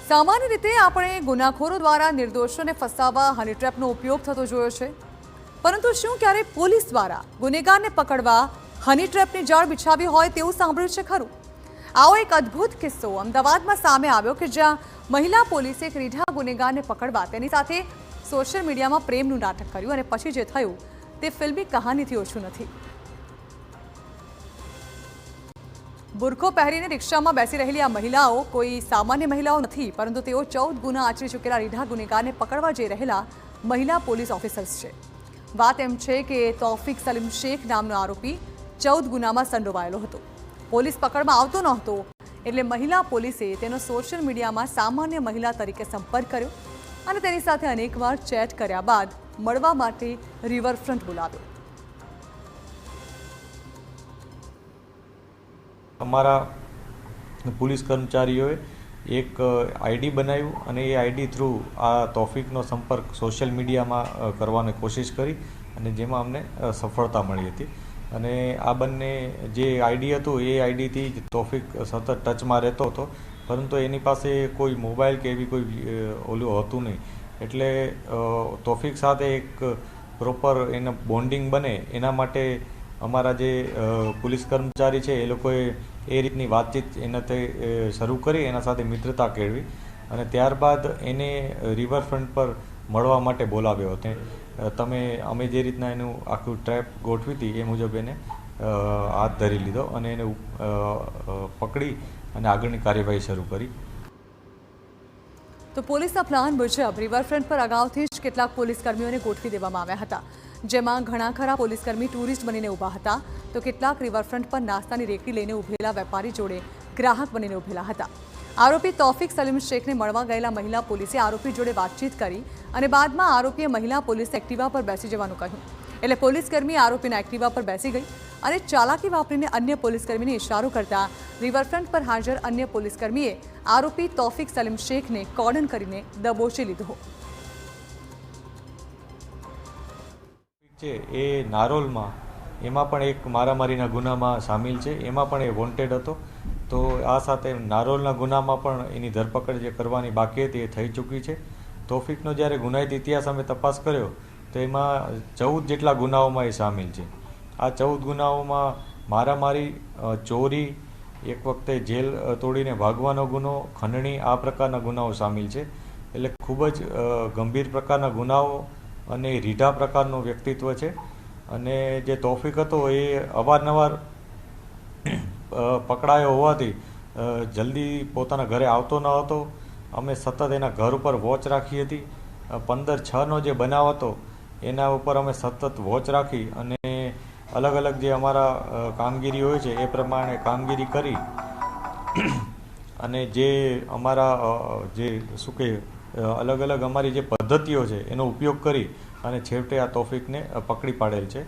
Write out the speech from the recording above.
સામાન્ય રીતે આપણે ગુનાખોરો દ્વારા નિર્દોષોને ફસાવવા હની ટ્રેપનો ઉપયોગ થતો જોયો છે, પરંતુ શું ક્યારે પોલીસ દ્વારા ગુનેગારને પકડવા હની ટ્રેપની જાળ બિછાવી હોય તેવું સાંભળ્યું છે ખરું? આવો એક અદ્ભુત કિસ્સો અમદાવાદમાં સામે આવ્યો કે જ્યાં મહિલા પોલીસે એક રીઢા ગુનેગારને પકડવા તેની સાથે સોશિયલ મીડિયામાં પ્રેમનું નાટક કર્યું અને પછી જે થયું તે ફિલ્મી કહાનીથી ઓછું નથી। બુરખો પહેરીને રિક્ષામાં બેસી રહેલી આ મહિલાઓ કોઈ સામાન્ય મહિલાઓ નથી, પરંતુ તેઓ 14 ગુના આચરી ચૂકેલા રીઢા ગુનેગારને પકડવા જઈ રહેલા મહિલા પોલીસ ઓફિસર્સ છે। વાત એમ છે કે તૌફિક સલીમ શેખ નામનો આરોપી 14 ગુનામાં સંડોવાયેલો હતો। પોલીસ પકડમાં આવતો નહોતો એટલે મહિલા પોલીસે તેનો સોશિયલ મીડિયામાં સામાન્ય મહિલા તરીકે સંપર્ક કર્યો અને તેની સાથે અનેકવાર ચેટ કર્યા બાદ મળવા માટે રિવરફ્રન્ટ બોલાવ્યો। અમારા પોલીસ કર્મચારીઓએ એક આઈડી બનાવ્યું અને એ આઈડી થ્રુ આ તૌફિકનો સંપર્ક સોશિયલ મીડિયામાં કરવાની કોશિશ કરી અને જેમાં અમને સફળતા મળી હતી। અને આ બંને જે આઈડી હતું એ આઈડીથી તૌફિક સતત ટચમાં રહેતો હતો, પરંતુ એની પાસે કોઈ મોબાઈલ કે એવી કોઈ ઓલું હતું નહીં, એટલે તૌફિક સાથે એક પ્રોપર એને બોન્ડિંગ બને એના માટે અમારા જે પોલીસ કર્મચારી છે એ લોકોએ એ રીતની વાતચીત એનાથી શરૂ કરી, એના સાથે મિત્રતા કેળવી અને ત્યારબાદ એને રિવરફ્રન્ટ પર મળવા માટે બોલાવ્યો હતો। અમે જે રીતના એનું આખું ટ્રેપ ગોઠવી હતી એ મુજબ એને હાથ ધરી લીધો અને એને પકડી અને આગળની કાર્યવાહી શરૂ કરી। તો પોલીસના પ્લાન મુજબ રિવરફ્રન્ટ પર અગાઉથી જ કેટલાક પોલીસ કર્મીઓને ગોઠવી દેવામાં આવ્યા હતા, જેમાં ઘણા ખરા પોલીસકર્મી ટુરિસ્ટ બનીને ઊભા હતા, તો કેટલાક રિવરફ્રન્ટ પર નાસ્તાની રેકડી લઈને ઊભેલા વેપારી જોડે ગ્રાહક બનીને ઊભેલા હતા। આરોપી તૌફિક સલીમ શેખને મળવા ગયેલા મહિલા પોલીસે આરોપી જોડે વાતચીત કરી અને બાદમાં આરોપીએ મહિલા પોલીસને એક્ટિવા પર બેસી જવાનું કહ્યું, એટલે પોલીસકર્મી આરોપીના એક્ટિવા પર બેસી ગઈ અને ચાલાકી વાપરીને અન્ય પોલીસકર્મીને ઇશારો કરતા રિવરફ્રન્ટ પર હાજર અન્ય પોલીસકર્મીએ આરોપી તૌફિક સલીમ શેખને કોર્ડન કરીને દબોચી લીધો। છે એ નારોલમાં એમાં પણ એક મારામારીના ગુનામાં સામેલ છે, એમાં પણ એ વોન્ટેડ હતો। તો આ સાથે નારોલના ગુનામાં પણ એની ધરપકડ જે કરવાની બાકી હતી એ થઈ ચૂકી છે। તૌફિકનો જ્યારે ગુનાહિત ઇતિહાસ અમે તપાસ કર્યો તો એમાં 14 જેટલા ગુનાઓમાં એ સામેલ છે। આ 14 ગુનાઓમાં મારામારી, ચોરી, એક વખતે જેલ તોડીને ભાગવાનો ગુનો, ખંડણી, આ પ્રકારના ગુનાઓ સામેલ છે। એટલે ખૂબ જ ગંભીર પ્રકારના ગુનાઓ અને રીઢા પ્રકારનું વ્યક્તિત્વ છે। અને જે તૌફિક હતો એ અવારનવાર પકડાયો હોવાથી જલ્દી પોતાના ઘરે આવતો ન હતો। અમે સતત એના ઘર ઉપર વોચ રાખી હતી। 15/6નો જે બનાવ હતો એના ઉપર અમે સતત વોચ રાખી અને અલગ અલગ જે અમારા કામગીરી હોય છે એ પ્રમાણે કામગીરી કરી અને જે અમારા જે શું કે અલગ અલગ અમારી જે પદ્ધતિઓ છે એનો ઉપયોગ કરી અને છેવટે આ તૌફિકને પકડી પાડેલ છે।